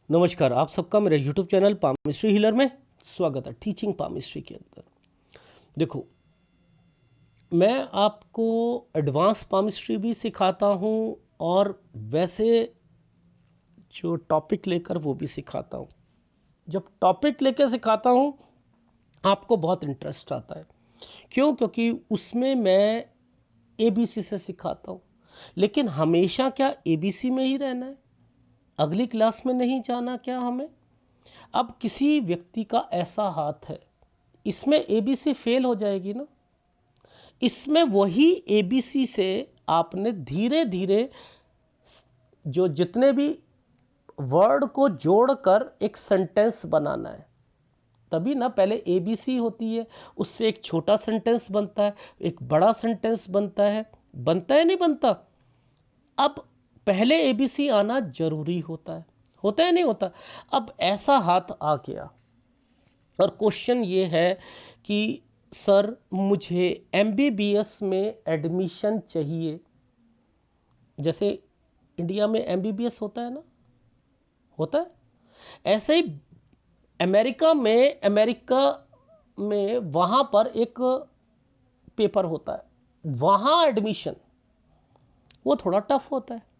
नमस्कार, आप सबका मेरे यूट्यूब चैनल पामिस्ट्री हीलर में स्वागत है। टीचिंग पामिस्ट्री के अंदर देखो, मैं आपको एडवांस पामिस्ट्री भी सिखाता हूँ और वैसे जो टॉपिक लेकर वो भी सिखाता हूँ। जब टॉपिक लेकर सिखाता हूँ आपको बहुत इंटरेस्ट आता है। क्यों? क्योंकि उसमें मैं एबीसी से सिखाता हूँ। लेकिन हमेशा क्या एबीसी में ही रहना है? अगली क्लास में नहीं जाना क्या हमें? अब किसी व्यक्ति का ऐसा हाथ है, इसमें एबीसी फेल हो जाएगी ना। इसमें वही एबीसी से आपने धीरे धीरे जो जितने भी वर्ड को जोड़कर एक सेंटेंस बनाना है, तभी ना। पहले एबीसी होती है, उससे एक छोटा सेंटेंस बनता है, एक बड़ा सेंटेंस बनता है नहीं बनता? अब पहले एबीसी आना जरूरी होता है नहीं होता? अब ऐसा हाथ आ गया और क्वेश्चन ये है कि सर मुझे एमबीबीएस में एडमिशन चाहिए। जैसे इंडिया में एमबीबीएस होता है ना, होता है ऐसे ही अमेरिका में वहाँ पर एक पेपर होता है, वहाँ एडमिशन वो थोड़ा टफ होता है।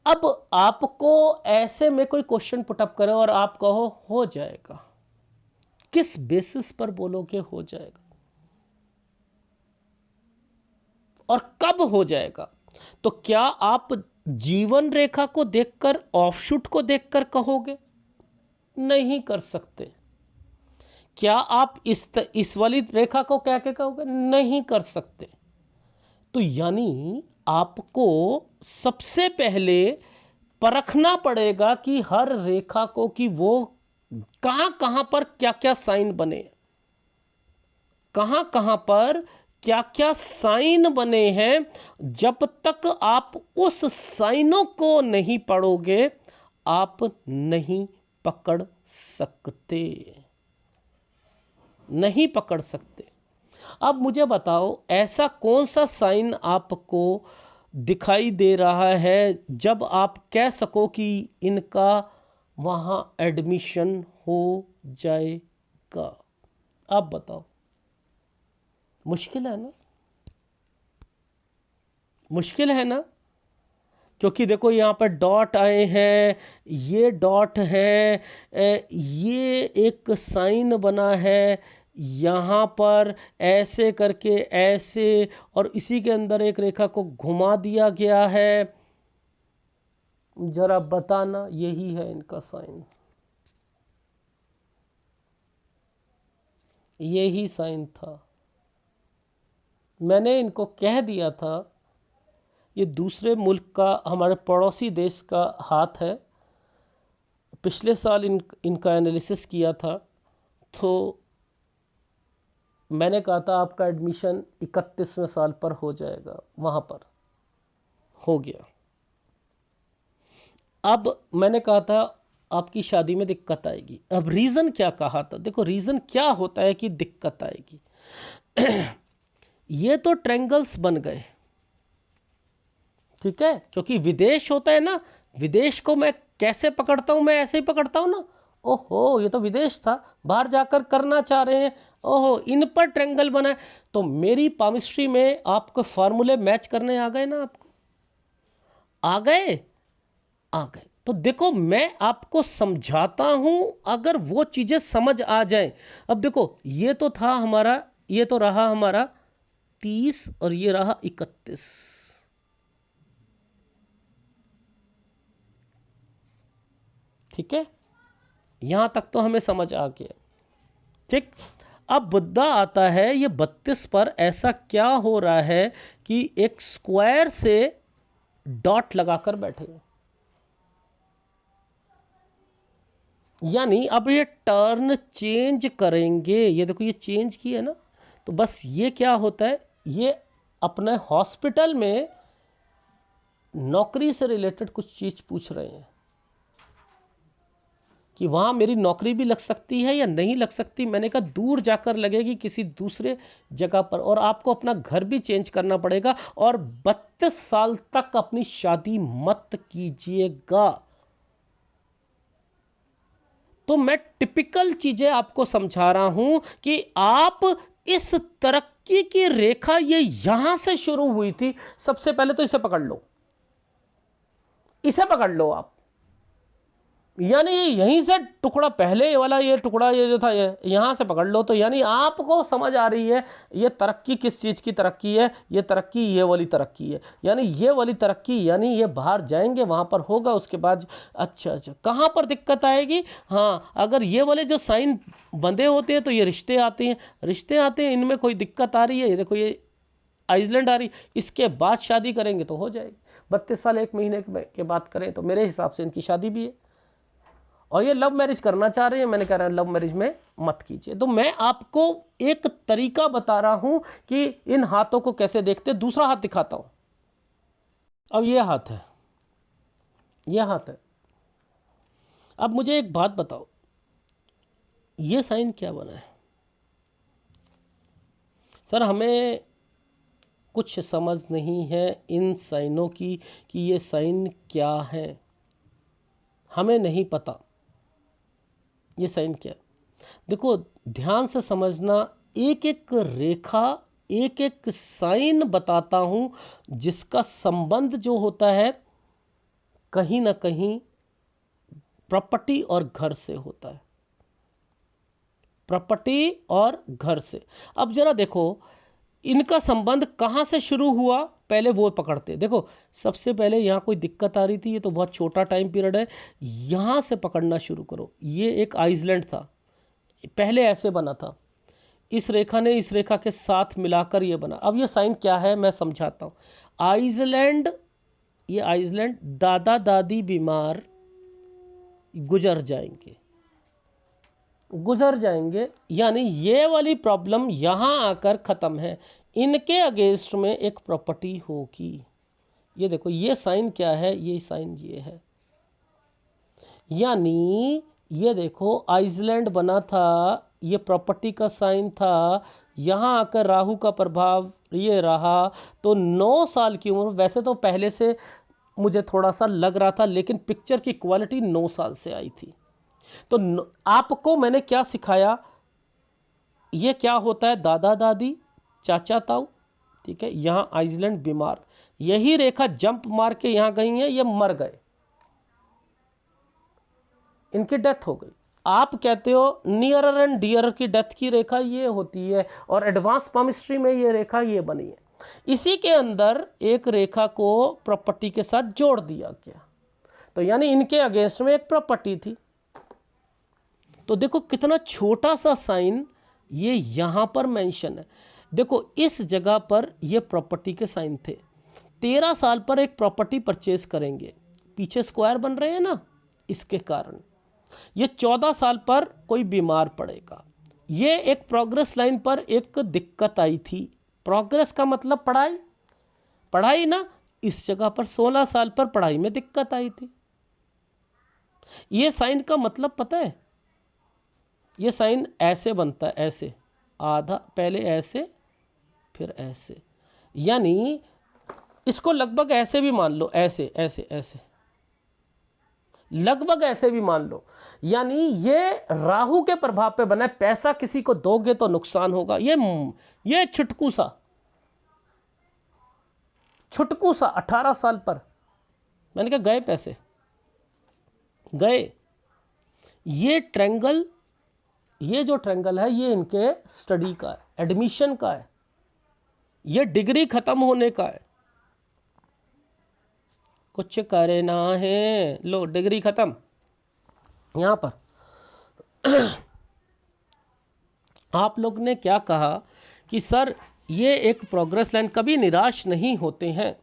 अब आपको ऐसे में कोई क्वेश्चन पुटअप करे और आप कहो हो जाएगा, किस बेसिस पर बोलोगे हो जाएगा और कब हो जाएगा? तो क्या आप जीवन रेखा को देखकर, ऑफशूट को देखकर कहोगे? नहीं कर सकते। क्या आप इस वाली रेखा को क्या क्या कहोगे? नहीं कर सकते। तो यानी आपको सबसे पहले परखना पड़ेगा कि हर रेखा को कि वो कहां कहां पर क्या क्या साइन बने, कहां कहां पर क्या क्या साइन बने हैं। जब तक आप उस साइनों को नहीं पढ़ोगे आप नहीं पकड़ सकते, नहीं पकड़ सकते। अब मुझे बताओ, ऐसा कौन सा साइन आपको दिखाई दे रहा है जब आप कह सको कि इनका वहां एडमिशन हो जाएगा? आप बताओ। मुश्किल है ना, मुश्किल है ना? क्योंकि देखो यहाँ पर डॉट आए हैं, ये डॉट है, ये एक साइन बना है यहाँ पर ऐसे करके, ऐसे, और इसी के अंदर एक रेखा को घुमा दिया गया है। जरा बताना, यही है इनका साइन, यही साइन था। मैंने इनको कह दिया था ये दूसरे मुल्क का, हमारे पड़ोसी देश का हाथ है। पिछले साल इनका एनालिसिस किया था तो मैंने कहा था आपका एडमिशन 31वें साल पर हो जाएगा, वहाँ पर हो गया। अब मैंने कहा था आपकी शादी में दिक्कत आएगी। अब रीज़न क्या कहा था? देखो रीज़न क्या होता है कि दिक्कत आएगी। ये तो ट्रायंगल्स बन गए, ठीक है, क्योंकि विदेश होता है ना। विदेश को मैं कैसे पकड़ता हूं? मैं ऐसे ही पकड़ता हूं ना। ओहो, ये तो विदेश था, बाहर जाकर करना चाह रहे हैं, ओहो इन पर ट्रायंगल बना है। तो मेरी पामिस्ट्री में आपको फार्मूले मैच करने आ गए ना, आपको आ गए, आ गए। तो देखो मैं आपको समझाता हूं, अगर वो चीजें समझ आ जाए। अब देखो ये तो था हमारा, ये तो रहा हमारा 30 और ये रहा 31, ठीक है, यहां तक तो हमें समझ आ गया, ठीक। अब मुद्दा आता है ये 32 पर ऐसा क्या हो रहा है कि एक स्क्वायर से डॉट लगाकर बैठे हैं। यानी अब ये टर्न चेंज करेंगे, ये देखो ये चेंज की है ना। तो बस ये क्या होता है, ये अपने हॉस्पिटल में नौकरी से रिलेटेड कुछ चीज पूछ रहे हैं कि वहाँ मेरी नौकरी भी लग सकती है या नहीं लग सकती। मैंने कहा दूर जाकर लगेगी, किसी दूसरे जगह पर, और आपको अपना घर भी चेंज करना पड़ेगा, और 32 साल तक अपनी शादी मत कीजिएगा। तो मैं टिपिकल चीजें आपको समझा रहा हूं कि आप इस तरक्की की रेखा ये यहां से शुरू हुई थी। सबसे पहले तो इसे पकड़ लो, इसे पकड़ लो आप, यानी यहीं से टुकड़ा, पहले वाला ये टुकड़ा, ये जो था ये यहां से पकड़ लो, तो यानी आपको समझ आ रही है ये तरक्की किस चीज की तरक्की है। ये तरक्की ये वाली तरक्की है, यानी ये वाली तरक्की, यानी ये बाहर जाएंगे वहां पर होगा। उसके बाद अच्छा अच्छा कहां पर दिक्कत आएगी? हाँ, अगर ये वाले जो साइन बंधे होते हैं तो ये रिश्ते आते हैं, रिश्ते आते हैं, इनमें कोई दिक्कत आ रही है, ये देखो ये आइसलैंड आ रही, इसके बाद शादी करेंगे तो हो जाएगी। 32 साल 1 महीने के बाद करें तो मेरे हिसाब से इनकी शादी भी है। और ये लव मैरिज करना चाह रहे हैं, मैंने कह रहा लव मैरिज में मत कीजिए। तो मैं आपको एक तरीका बता रहा हूं कि इन हाथों को कैसे देखते। दूसरा हाथ दिखाता हूं। अब ये हाथ है, ये हाथ है। अब मुझे एक बात बताओ, ये साइन क्या बना है? सर हमें कुछ समझ नहीं है इन साइनों की कि ये साइन क्या है, हमें नहीं पता ये साइन क्या। देखो ध्यान से समझना, एक एक रेखा, एक एक साइन बताता हूं जिसका संबंध जो होता है कहीं ना कहीं प्रॉपर्टी और घर से होता है, प्रॉपर्टी और घर से। अब जरा देखो इनका संबंध कहां से शुरू हुआ, पहले वो पकड़ते। देखो सबसे पहले यहां कोई दिक्कत आ रही थी, ये तो बहुत छोटा टाइम पीरियड है, यहां से पकड़ना शुरू करो। ये एक आइसलैंड था, पहले ऐसे बना था, इस रेखा ने इस रेखा के साथ मिलाकर ये बना। अब ये साइन क्या है मैं समझाता हूं। आइसलैंड, ये आइसलैंड, दादा दादी बीमार, गुजर जाएंगे, गुजर जाएंगे, यानी ये वाली प्रॉब्लम यहां आकर खत्म है। इनके अगेंस्ट में एक प्रॉपर्टी होगी। ये देखो ये साइन क्या है, ये साइन ये है, यानी ये देखो आइसलैंड बना था, ये प्रॉपर्टी का साइन था, यहां आकर राहु का प्रभाव ये रहा, तो 9 साल की उम्र। वैसे तो पहले से मुझे थोड़ा सा लग रहा था, लेकिन पिक्चर की क्वालिटी 9 साल से आई थी। तो आपको मैंने क्या सिखाया, ये क्या होता है, दादा दादी, चाचा ताऊ, ठीक है। यहां आइसलैंड बीमार, यही रेखा जंप मार के यहां गई है, ये मर गए, इनकी डेथ हो गई। आप कहते हो नियरर एंड डियरर की डेथ की रेखा ये होती है, और एडवांस पामिस्ट्री में ये रेखा ये बनी है। इसी के अंदर एक रेखा को प्रॉपर्टी के साथ जोड़ दिया गया, तो यानी इनके अगेंस्ट में एक प्रॉपर्टी थी। तो देखो कितना छोटा सा साइन ये यहां पर मेंशन है। देखो इस जगह पर ये प्रॉपर्टी के साइन थे। 13 साल पर एक प्रॉपर्टी परचेज करेंगे, पीछे स्क्वायर बन रहे हैं ना, इसके कारण। ये 14 साल पर कोई बीमार पड़ेगा। ये एक प्रोग्रेस लाइन पर एक दिक्कत आई थी। प्रोग्रेस का मतलब पढ़ाई, पढ़ाई ना। इस जगह पर 16 साल पर पढ़ाई में दिक्कत आई थी। ये साइन का मतलब पता है, ये साइन ऐसे बनता है, ऐसे आधा, पहले ऐसे फिर ऐसे, यानी इसको लगभग ऐसे भी मान लो, ऐसे ऐसे ऐसे, लगभग ऐसे भी मान लो। यानी ये राहु के प्रभाव पे बना है। पैसा किसी को दोगे तो नुकसान होगा। ये छुटकू सा 18 साल पर, मैंने कहा गए पैसे, गए। ये ट्रायंगल, ये जो ट्रायंगल है ये इनके स्टडी का है, एडमिशन का है, ये डिग्री खत्म होने का है। कुछ करे ना है, लो डिग्री खत्म। यहां पर आप लोग ने क्या कहा कि सर ये एक प्रोग्रेस लाइन, कभी निराश नहीं होते हैं।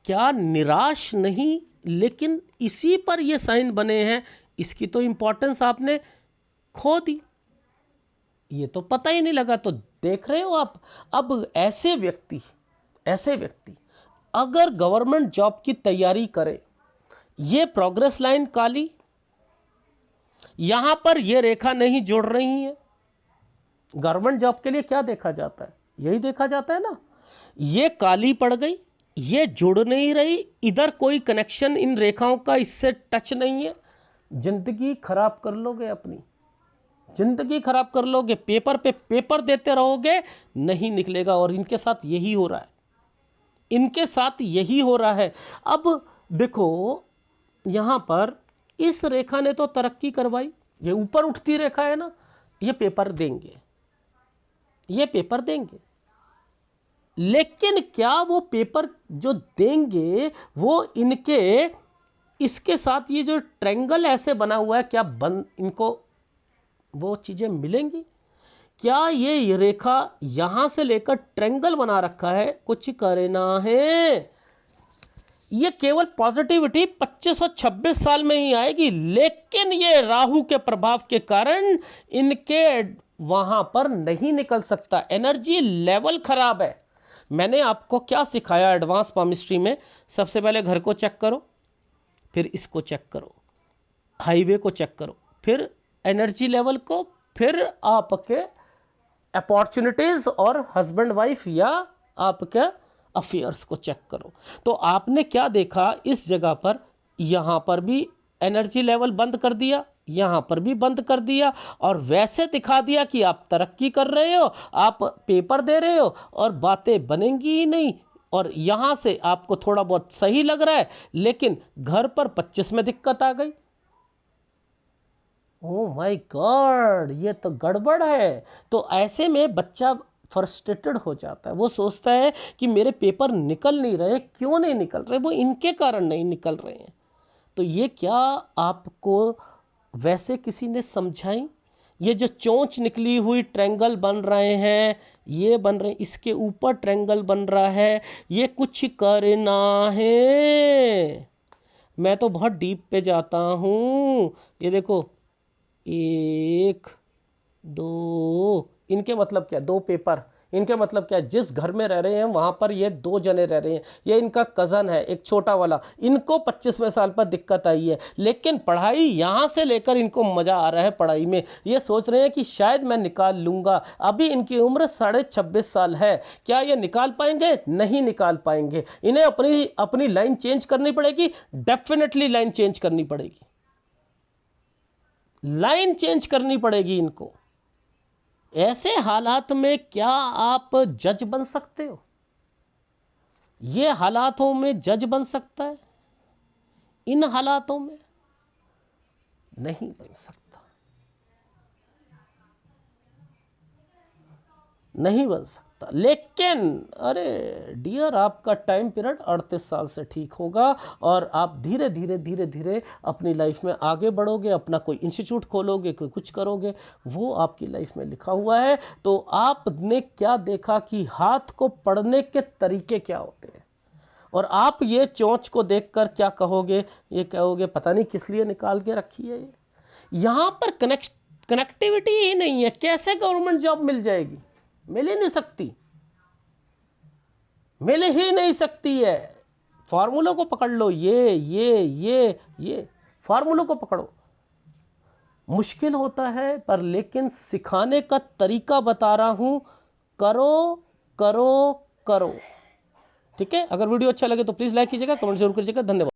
क्या निराश नहीं, लेकिन इसी पर ये साइन बने हैं, इसकी तो इंपॉर्टेंस आपने खो दी, ये तो पता ही नहीं लगा। तो देख रहे हो आप। अब ऐसे व्यक्ति अगर गवर्नमेंट जॉब की तैयारी करे, ये प्रोग्रेस लाइन काली, यहां पर ये रेखा नहीं जुड़ रही है। गवर्नमेंट जॉब के लिए क्या देखा जाता है, यही देखा जाता है ना। ये काली पड़ गई, ये जुड़ नहीं रही, इधर कोई कनेक्शन इन रेखाओं का इससे टच नहीं है, जिंदगी खराब कर लोगे, अपनी जिंदगी खराब कर लोगे। पेपर पे पेपर देते रहोगे, नहीं निकलेगा। और इनके साथ यही हो रहा है, इनके साथ यही हो रहा है। अब देखो यहां पर इस रेखा ने तो तरक्की करवाई, ये ऊपर उठती रेखा है ना, ये पेपर देंगे, ये पेपर देंगे। लेकिन क्या वो पेपर जो देंगे वो इनके इसके साथ ये जो ट्रायंगल ऐसे बना हुआ है, क्या इनको वो चीजें मिलेंगी? क्या ये रेखा यहां से लेकर ट्रायंगल बना रखा है, कुछ करना है। ये केवल पॉजिटिविटी 25 और 26 साल में ही आएगी, लेकिन ये राहु के प्रभाव के कारण इनके वहां पर नहीं निकल सकता। एनर्जी लेवल खराब है। मैंने आपको क्या सिखाया एडवांस पामिस्ट्री में? सबसे पहले घर को चेक करो, फिर इसको चेक करो, हाईवे को चेक करो, फिर एनर्जी लेवल को, फिर आपके अपॉर्चुनिटीज और हस्बैंड वाइफ या आपके अफेयर्स को चेक करो। तो आपने क्या देखा इस जगह पर, यहां पर भी एनर्जी लेवल बंद कर दिया, यहां पर भी बंद कर दिया, और वैसे दिखा दिया कि आप तरक्की कर रहे हो, आप पेपर दे रहे हो और बातें बनेंगी ही नहीं। और यहां से आपको थोड़ा बहुत सही लग रहा है, लेकिन घर पर 25 में दिक्कत आ गई। ओह माय गॉड, ये तो गड़बड़ है। तो ऐसे में बच्चा फ्रस्ट्रेटेड हो जाता है, वो सोचता है कि मेरे पेपर निकल नहीं रहे, क्यों नहीं निकल रहे? वो इनके कारण नहीं निकल रहे हैं। तो ये क्या आपको वैसे किसी ने समझाई? ये जो चोंच निकली हुई ट्रायंगल बन रहे हैं, ये बन रहे हैं, इसके ऊपर ट्रायंगल बन रहा है, ये कुछ करना है। मैं तो बहुत डीप पे जाता हूँ। ये देखो, 1 2, इनके मतलब क्या? 2 पेपर। इनके मतलब क्या? जिस घर में रह रहे हैं वहां पर ये 2 जने रह रहे हैं, ये इनका कजन है एक छोटा वाला, इनको 25वें साल पर दिक्कत आई है, लेकिन पढ़ाई यहां से लेकर इनको मजा आ रहा है पढ़ाई में। ये सोच रहे हैं कि शायद मैं निकाल लूंगा। अभी इनकी उम्र 26.5 साल है। क्या ये निकाल पाएंगे? नहीं निकाल पाएंगे। इन्हें अपनी अपनी लाइन चेंज करनी पड़ेगी, डेफिनेटली लाइन चेंज करनी पड़ेगी, लाइन चेंज करनी पड़ेगी इनको। ऐसे हालात में क्या आप जज बन सकते हो? ये हालातों में जज बन सकता है? इन हालातों में नहीं बन सकता, नहीं बन सकता। लेकिन अरे डियर, आपका टाइम पीरियड 38 साल से ठीक होगा, और आप धीरे धीरे धीरे धीरे अपनी लाइफ में आगे बढ़ोगे, अपना कोई इंस्टीट्यूट खोलोगे, कोई कुछ करोगे, वो आपकी लाइफ में लिखा हुआ है। तो आपने क्या देखा कि हाथ को पढ़ने के तरीके क्या होते हैं, और आप ये चोंच को देखकर क्या कहोगे? ये कहोगे पता नहीं किस लिए निकाल के रखी है। यहाँ पर कनेक्टिविटी ही नहीं है। कैसे गवर्नमेंट जॉब मिल जाएगी? मिल ही नहीं सकती, मिल ही नहीं सकती है। फॉर्मूलों को पकड़ लो, ये फॉर्मूलों को पकड़ो। मुश्किल होता है, पर लेकिन सिखाने का तरीका बता रहा हूं। करो करो करो। ठीक है? अगर वीडियो अच्छा लगे तो प्लीज लाइक कीजिएगा, कमेंट जरूर कीजिएगा। धन्यवाद।